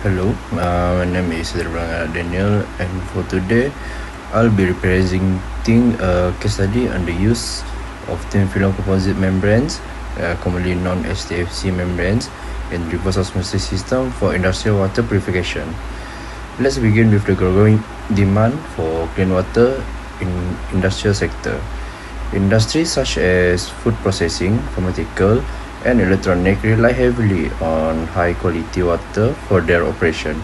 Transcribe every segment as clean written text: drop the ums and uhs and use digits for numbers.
Hello, my name is Daniel, and for today, I'll be representing a case study on the use of thin film composite membranes, commonly known as TFC membranes, in reverse osmosis system for industrial water purification. Let's begin with the growing demand for clean water in industrial sector. Industries such as food processing, pharmaceutical, and electronic rely heavily on high-quality water for their operation.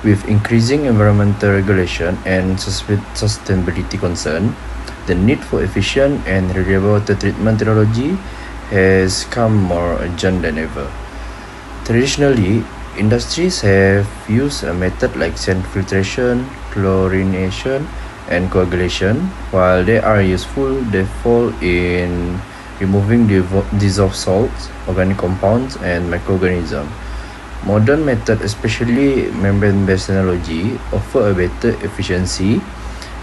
With increasing environmental regulation and sustainability concern, the need for efficient and reliable water treatment technology has come more urgent than ever. Traditionally, industries have used a method like sand filtration, chlorination, and coagulation. While they are useful, they fall in removing dissolved salts, organic compounds, and microorganisms. Modern methods, especially membrane-based technology, offer a better efficiency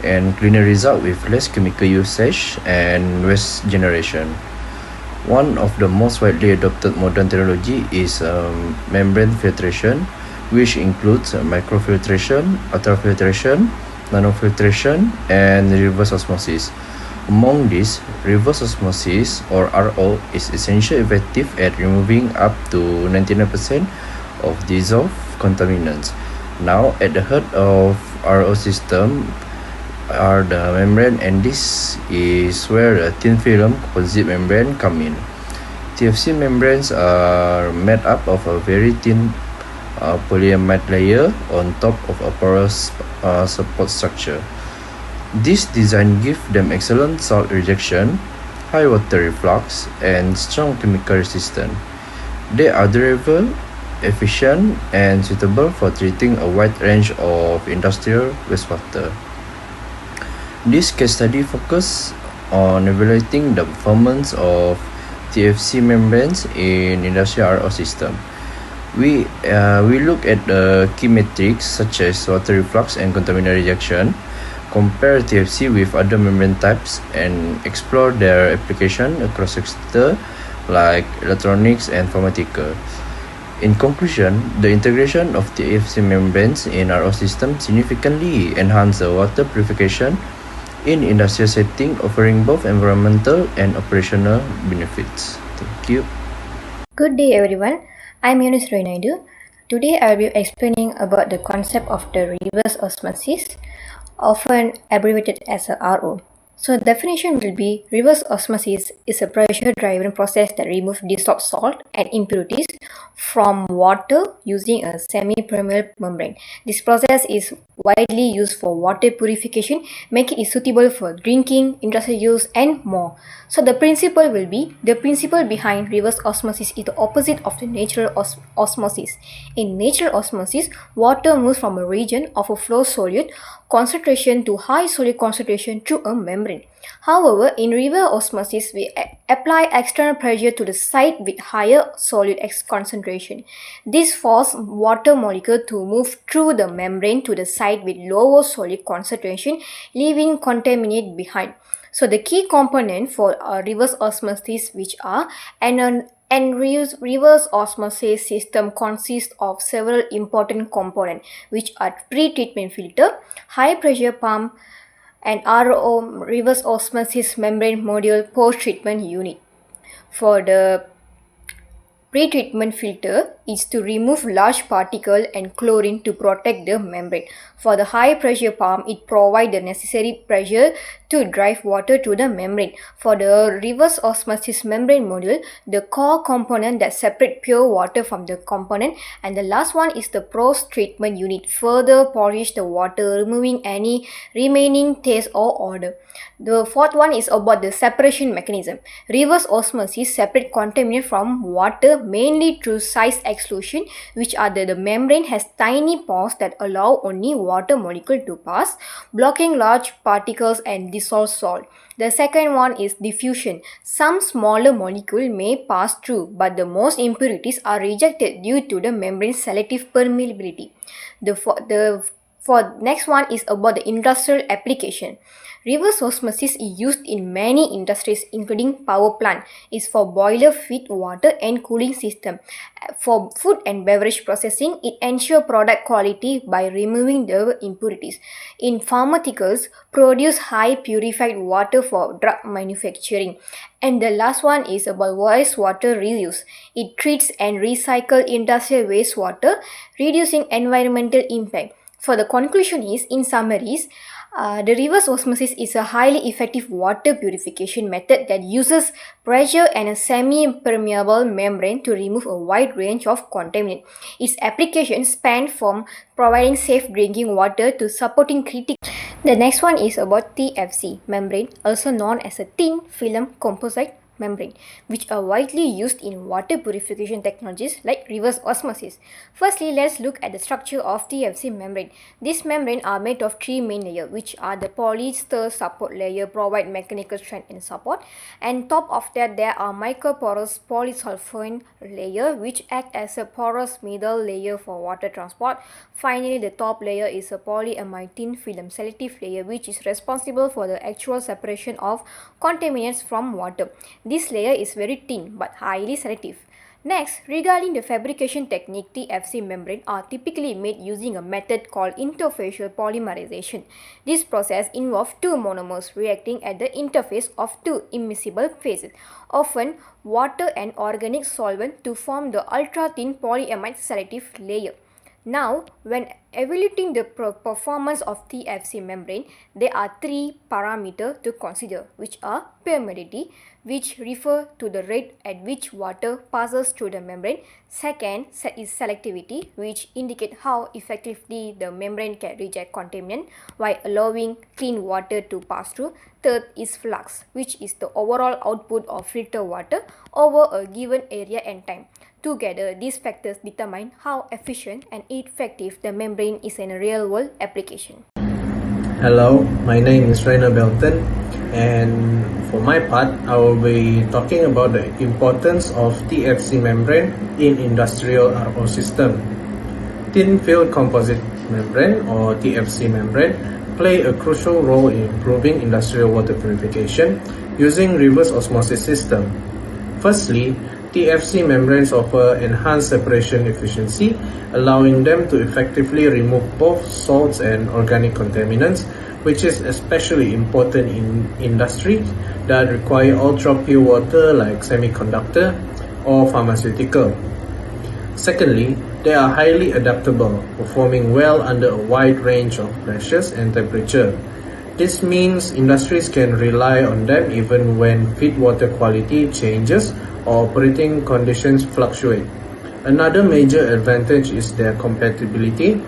and cleaner result with less chemical usage and waste generation. One of the most widely adopted modern technology is membrane filtration, which includes microfiltration, ultrafiltration, nanofiltration, and reverse osmosis. Among these, reverse osmosis or RO is essentially effective at removing up to 99% of dissolved contaminants. Now, at the heart of RO system are the membrane, and this is where the thin film composite membrane come in. TFC membranes are made up of a very thin polyamide layer on top of a porous support structure. This design gives them excellent salt rejection, high water reflux, and strong chemical resistance. They are durable, efficient, and suitable for treating a wide range of industrial wastewater. This case study focuses on evaluating the performance of TFC membranes in industrial RO system. We look at the key metrics such as water reflux and contaminant rejection, compare TFC with other membrane types, and explore their application across sectors like electronics and pharmaceutical. In conclusion, the integration of TFC membranes in RO system significantly enhance the water purification in industrial setting, offering both environmental and operational benefits. Thank you. Good day everyone, I'm Yunus Roynaidu. Today I will be explaining about the concept of the reverse osmosis, often abbreviated as a RO. So the definition will be reverse osmosis is a pressure-driven process that removes dissolved salt and impurities from water using a semi-permeable membrane. This process is widely used for water purification, making it suitable for drinking, industrial use, and more. So the principle behind reverse osmosis is the opposite of the natural osmosis. In natural osmosis, water moves from a region of a flow solute concentration to high solute concentration through a membrane. However, in reverse osmosis, we apply external pressure to the site with higher solute concentration. This forces water molecule to move through the membrane to the site with lower solute concentration, leaving contaminant behind. So the key component for reverse osmosis, which are reverse osmosis system consists of several important components, which are pre-treatment filter, high pressure pump, and RO reverse osmosis membrane module post-treatment unit. For the pre-treatment filter is to remove large particle and chlorine to protect the membrane. For the high pressure pump, it provides the necessary pressure to drive water to the membrane. For the reverse osmosis membrane module, the core component that separates pure water from the component, and the last one is the post-treatment unit, further polish the water, removing any remaining taste or odor. The fourth one is about the separation mechanism. Reverse osmosis separates contaminant from water mainly through size exclusion, which are the membrane has tiny pores that allow only water molecule to pass, blocking large particles and dissolved salt. The second one is diffusion. Some smaller molecule may pass through, but the most impurities are rejected due to the membrane's selective permeability. The For next one is about the industrial application. Reverse osmosis is used in many industries including power plant, is for boiler feed water and cooling system. For food and beverage processing, it ensures product quality by removing the impurities. In pharmaceuticals, produce high purified water for drug manufacturing. And the last one is about wastewater reuse. It treats and recycles industrial wastewater, reducing environmental impact. For the conclusion is, in summaries, the reverse osmosis is a highly effective water purification method that uses pressure and a semi-permeable membrane to remove a wide range of contaminants. Its application span from providing safe drinking water to supporting critical. The next one is about TFC membrane, also known as a thin film composite membrane, which are widely used in water purification technologies like reverse osmosis. Firstly, let's look at the structure of TFC membrane. These membranes are made of three main layers, which are the polyester support layer, provide mechanical strength and support, and top of that there are microporous polysulfone layer, which act as a porous middle layer for water transport. Finally, the top layer is a polyamide thin film selective layer, which is responsible for the actual separation of contaminants from water. This layer is very thin but highly selective. Next, regarding the fabrication technique, TFC membrane are typically made using a method called interfacial polymerization. This process involves two monomers reacting at the interface of two immiscible phases, often water and organic solvent, to form the ultra-thin polyamide selective layer. Now, when evaluating the performance of TFC membrane, there are three parameters to consider, which are permeability, which refer to the rate at which water passes through the membrane. Second is selectivity, which indicate how effectively the membrane can reject contaminant while allowing clean water to pass through. Third is flux, which is the overall output of filter water over a given area and time. Together, these factors determine how efficient and effective the membrane is in a real-world application. Hello, my name is Rainer Belton, and for my part, I will be talking about the importance of TFC membrane in industrial RO system. Thin film composite membrane or TFC membrane play a crucial role in improving industrial water purification using reverse osmosis system. Firstly, TFC membranes offer enhanced separation efficiency, allowing them to effectively remove both salts and organic contaminants, which is especially important in industries that require ultra-pure water like semiconductor or pharmaceutical. Secondly, they are highly adaptable, performing well under a wide range of pressures and temperature. This means industries can rely on them even when feed water quality changes or operating conditions fluctuate. Another major advantage is their compatibility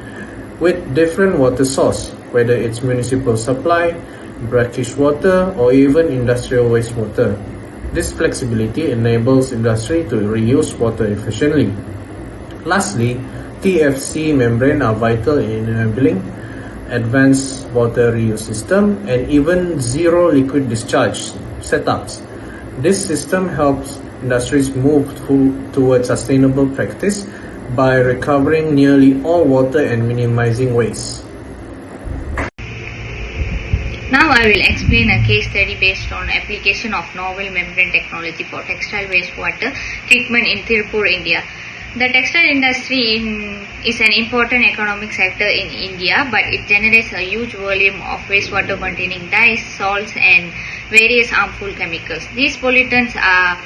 with different water sources, whether it's municipal supply, brackish water, or even industrial wastewater. This flexibility enables industry to reuse water efficiently. Lastly, TFC membrane are vital in enabling advanced water reuse system and even zero liquid discharge setups. This system helps industries move towards sustainable practice by recovering nearly all water and minimizing waste. Now I will explain a case study based on application of novel membrane technology for textile wastewater treatment in Tirupur, India. The textile industry is an important economic sector in India, but it generates a huge volume of wastewater containing dyes, salts and various harmful chemicals. These pollutants are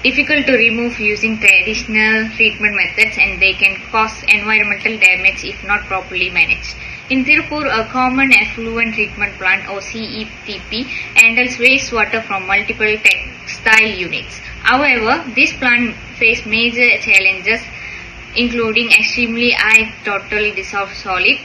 difficult to remove using traditional treatment methods, and they can cause environmental damage if not properly managed. In Tirupur, a common effluent treatment plant or CETP handles wastewater from multiple textile units. However, this plant faces major challenges including extremely high total dissolved solids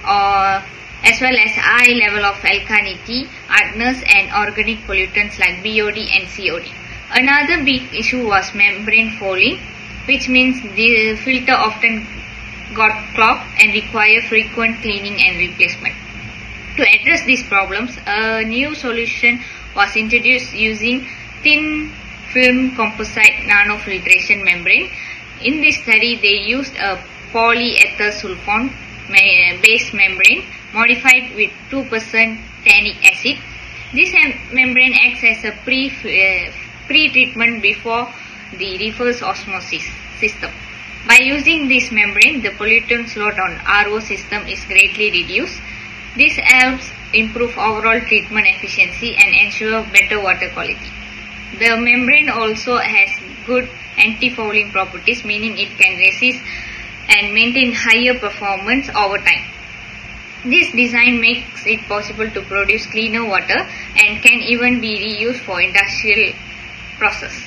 as well as high level of alkalinity, hardness and organic pollutants like BOD and COD. Another big issue was membrane fouling, which means the filter often got clogged and require frequent cleaning and replacement. To address these problems, a new solution was introduced using thin film composite nanofiltration membrane. In this study, they used a polyether sulfone based membrane modified with 2% tannic acid. This membrane acts as a pre-treatment before the reverse osmosis system. By using this membrane, the pollutants load on RO system is greatly reduced. This helps improve overall treatment efficiency and ensure better water quality. The membrane also has good anti-fouling properties, meaning it can resist and maintain higher performance over time. This design makes it possible to produce cleaner water and can even be reused for industrial process.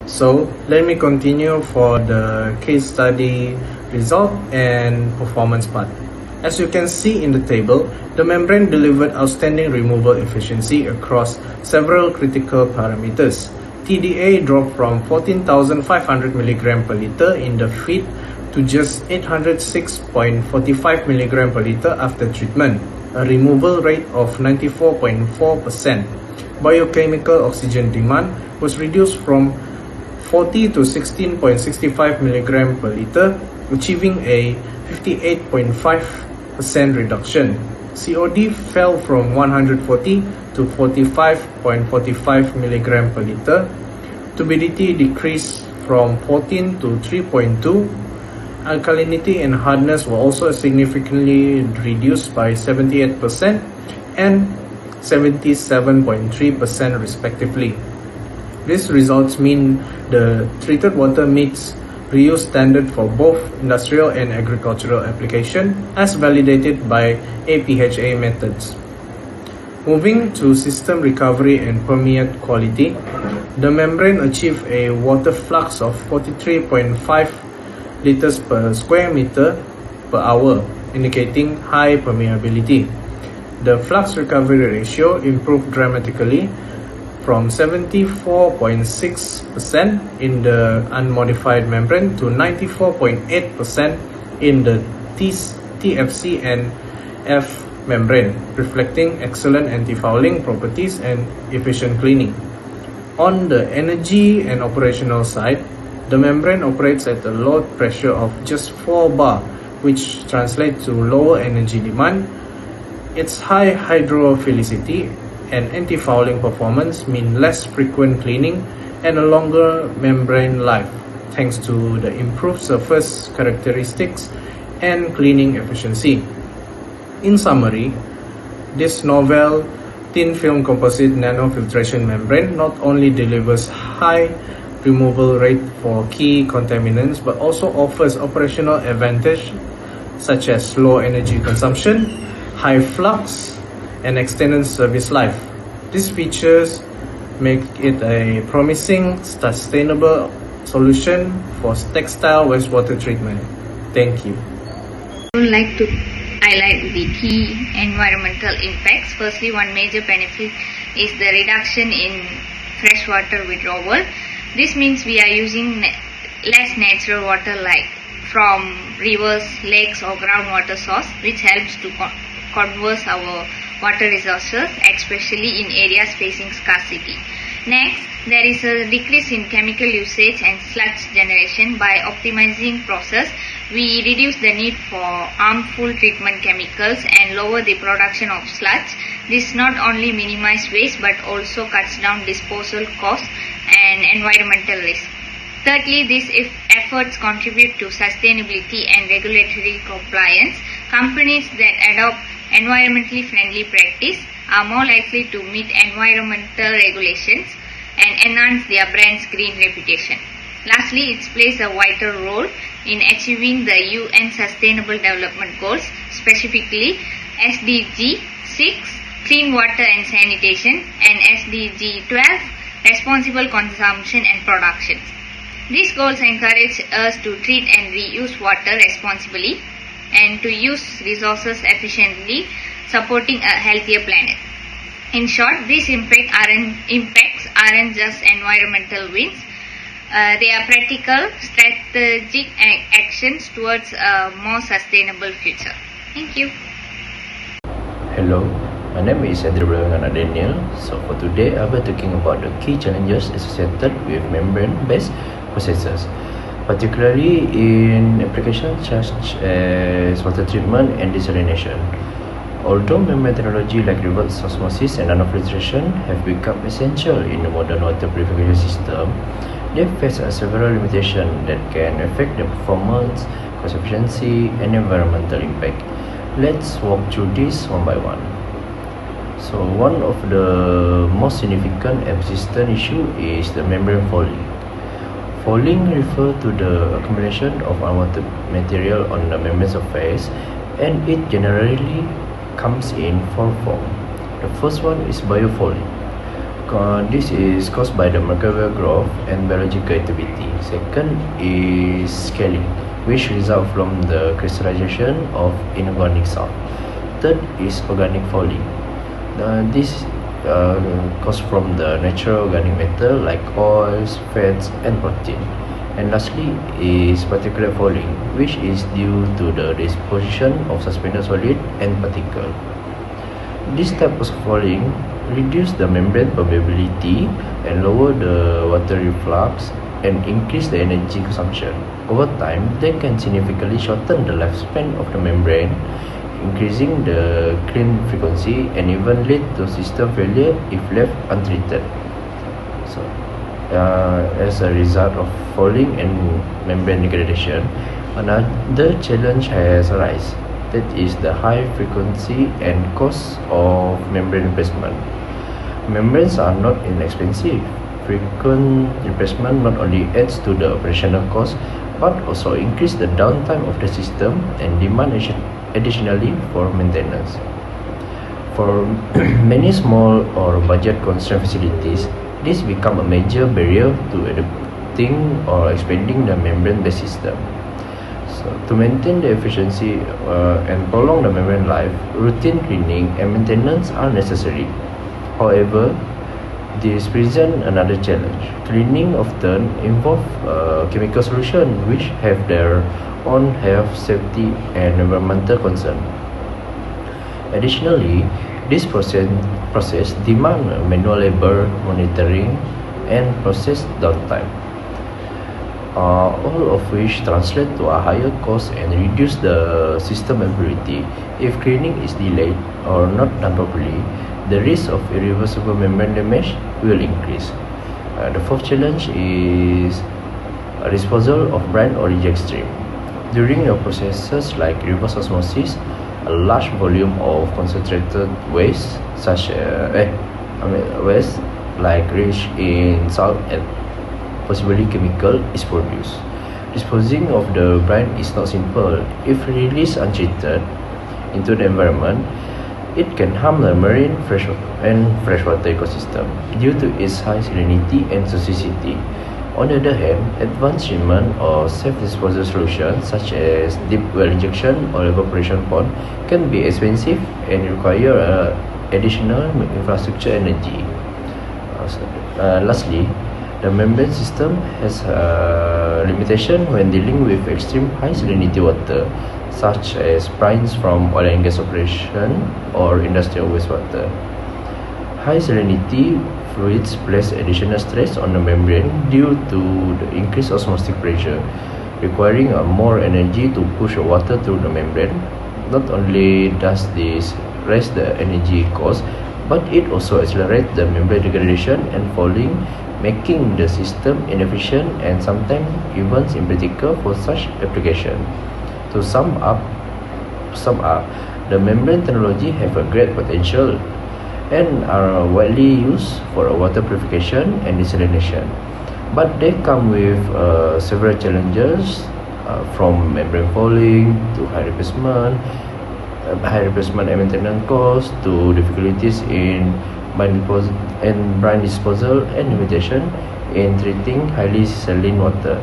So let me continue for the case study result and performance part. As you can see in the table, the membrane delivered outstanding removal efficiency across several critical parameters. TDA dropped from 14,500 mg per liter in the feed to just 806.45 mg per liter after treatment, a removal rate of 94.4%. Biochemical oxygen demand was reduced from 40 to 16.65 mg per liter, achieving a 58.5% reduction. COD fell from 140 to 45.45 mg per liter. Turbidity decreased from 14 to 3.2. Alkalinity and hardness were also significantly reduced by 78% and 77.3% respectively. These results mean the treated water meets reuse standard for both industrial and agricultural application as validated by APHA methods. Moving to system recovery and permeate quality, the membrane achieved a water flux of 43.5 liters per square meter per hour, indicating high permeability. The flux recovery ratio improved dramatically from 74.6% in the unmodified membrane to 94.8% in the TFC and F membrane, reflecting excellent anti-fouling properties and efficient cleaning. On the energy and operational side, the membrane operates at a load pressure of just 4 bar, which translates to lower energy demand. Its high hydrophilicity and anti-fouling performance mean less frequent cleaning and a longer membrane life, thanks to the improved surface characteristics and cleaning efficiency. In summary, this novel thin film composite nanofiltration membrane not only delivers high removal rate for key contaminants but also offers operational advantage such as low energy consumption, high flux, and extended service life. These features make it a promising, sustainable solution for textile wastewater treatment. Thank you. I would like to highlight the key environmental impacts. Firstly, one major benefit is the reduction in freshwater withdrawal. This means we are using less natural water like from rivers, lakes or groundwater source, which helps to conserve our water resources, especially in areas facing scarcity. Next, there is a decrease in chemical usage and sludge generation. By optimizing process, we reduce the need for harmful treatment chemicals and lower the production of sludge. This not only minimizes waste but also cuts down disposal costs and environmental risk. Thirdly, these efforts contribute to sustainability and regulatory compliance. Companies that adopt environmentally friendly practice are more likely to meet environmental regulations and enhance their brand's green reputation. Lastly, it plays a vital role in achieving the UN Sustainable Development Goals, specifically SDG 6, Clean Water and Sanitation, and SDG 12, Responsible Consumption and Production. These goals encourage us to treat and reuse water responsibly and to use resources efficiently, supporting a healthier planet. In short, these impacts aren't just environmental wins, they are practical, strategic actions towards a more sustainable future. Thank you. Hello, my name is Daniel. So for today, I'll be talking about the key challenges associated with membrane-based processes. particularly in applications such as water treatment and desalination. Although membrane technology like reverse osmosis and nanofiltration have become essential in the modern water purification system, they face several limitations that can affect the performance, cost efficiency, and environmental impact. Let's walk through this one by one. So one of the most significant and persistent issue is the membrane fouling. Fouling refers to the accumulation of unwanted material on the membrane surface, and it generally comes in four forms. The first one is biofouling. This is caused by the microbial growth and biological activity. Second is scaling, which results from the crystallization of inorganic salt. Third is organic fouling. This comes from the natural organic matter like oils, fats, and protein. And lastly is particulate fouling, which is due to the disposition of suspended solid and particle. This type of fouling reduce the membrane permeability and lower the water reflux and increase the energy consumption. Over time, they can significantly shorten the lifespan of the membrane, increasing the clean frequency and even lead to system failure if left untreated. So, as a result of fouling and membrane degradation, another challenge has arisen. That is the high frequency and cost of membrane replacement. Membranes are not inexpensive. Frequent replacement not only adds to the operational cost but also increase the downtime of the system and demand additionally for maintenance. For many small or budget-constrained facilities, this becomes a major barrier to adapting or expanding the membrane-based system. So, to maintain the efficiency and prolong the membrane life, routine cleaning and maintenance are necessary. However, this presents another challenge. Cleaning often involves chemical solutions which have their own health, safety, and environmental concern. Additionally, this process demands manual labor, monitoring, and process downtime, all of which translate to a higher cost and reduce the system availability. If cleaning is delayed or not done properly, the risk of irreversible membrane damage will increase. The fourth challenge is disposal of brine or reject stream. During the processes like reverse osmosis, a large volume of concentrated waste waste like rich in salt and possibly chemical is produced. Disposing of the brine is not simple. If released untreated into the environment, it can harm the marine freshwater ecosystem due to its high salinity and toxicity. On the other hand, advanced treatment or safe disposal solutions such as deep well injection or evaporation pond can be expensive and require additional infrastructure energy. Lastly, the membrane system has a limitation when dealing with extreme high salinity water, such as brines from oil and gas operation or industrial wastewater. High salinity fluids place additional stress on the membrane due to the increased osmotic pressure, requiring more energy to push the water through the membrane. Not only does this raise the energy cost, but it also accelerates the membrane degradation and fouling, making the system inefficient and sometimes even impractical for such application. To sum up, the membrane technology have a great potential and are widely used for water purification and desalination. But they come with several challenges, from membrane fouling to high replacement and maintenance costs to difficulties in brine disposal and limitation in treating highly saline water.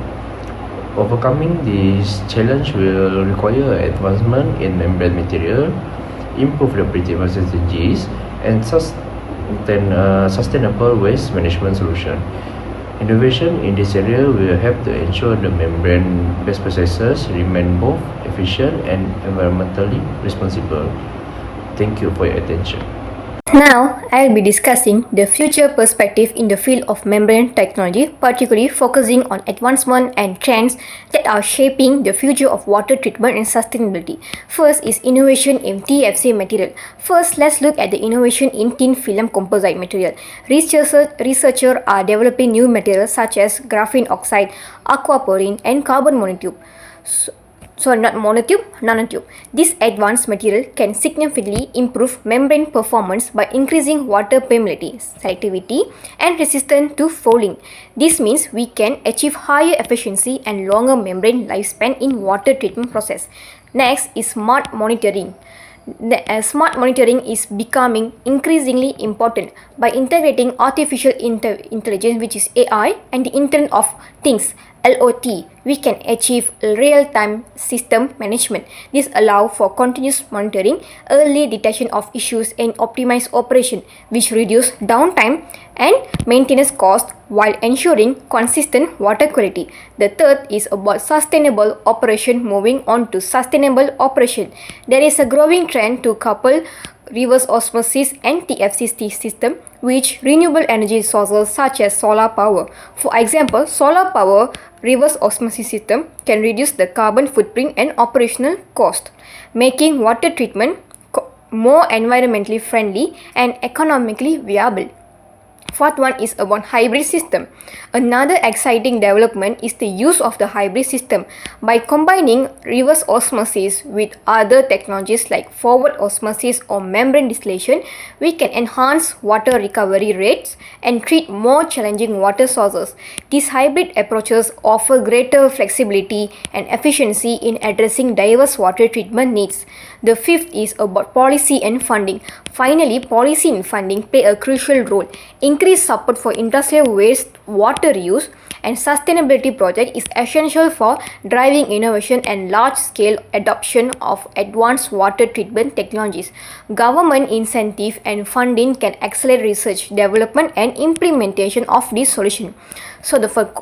Overcoming this challenge will require advancement in membrane material, improve the treatment strategies, and sustainable waste management solution. Innovation in this area will help to ensure the membrane-based processes remain both efficient and environmentally responsible. Thank you for your attention. Now, I'll be discussing the future perspective in the field of membrane technology, particularly focusing on advancement and trends that are shaping the future of water treatment and sustainability. First is innovation in TFC material. First, let's look at the innovation in thin film composite material. Researchers are developing new materials such as graphene oxide, aquaporine, and carbon monotube. Not monotube, nanotube. This advanced material can significantly improve membrane performance by increasing water permeability, selectivity, and resistance to fouling. This means we can achieve higher efficiency and longer membrane lifespan in water treatment process. Next is smart monitoring. Smart monitoring is becoming increasingly important by integrating artificial intelligence, which is AI, and the Internet of Things, LOT. We can achieve real-time system management. This allows for continuous monitoring, early detection of issues, and optimized operation, which reduce downtime and maintenance cost while ensuring consistent water quality. The third is about sustainable operation. Moving on to sustainable operation, there is a growing trend to couple reverse osmosis and TFC system with renewable energy sources such as solar power. For example, solar power reverse osmosis system can reduce the carbon footprint and operational cost, making water treatment more environmentally friendly and economically viable. Fourth one is about hybrid system. Another exciting development is the use of the hybrid system. By combining reverse osmosis with other technologies like forward osmosis or membrane distillation, we can enhance water recovery rates and treat more challenging water sources. These hybrid approaches offer greater flexibility and efficiency in addressing diverse water treatment needs. The fifth is about policy and funding. Finally, policy and funding play a crucial role. Increased support for industrial waste water use and sustainability projects is essential for driving innovation and large-scale adoption of advanced water treatment technologies. Government incentive and funding can accelerate research, development, and implementation of this solution. So,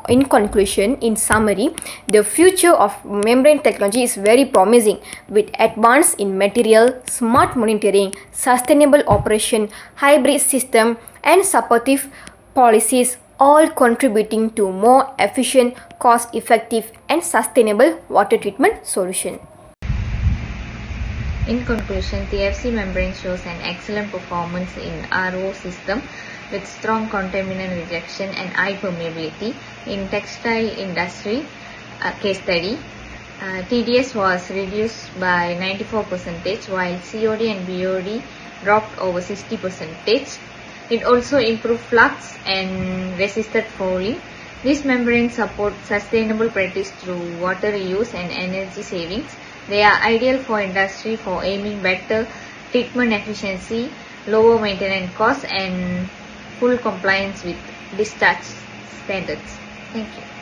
in conclusion, in summary, the future of membrane technology is very promising with advance in material, smart monitoring, sustainable operation, hybrid system, and supportive policies, all contributing to more efficient, cost-effective, and sustainable water treatment solution. In conclusion, TFC membrane shows an excellent performance in RO system with strong contaminant rejection and high permeability. In textile industry case study, TDS was reduced by 94%, while COD and BOD dropped over 60%. It also improved flux and resisted fouling. These membranes support sustainable practice through water reuse and energy savings. They are ideal for industry for aiming better treatment efficiency, lower maintenance costs, and full compliance with discharge standards. Thank you.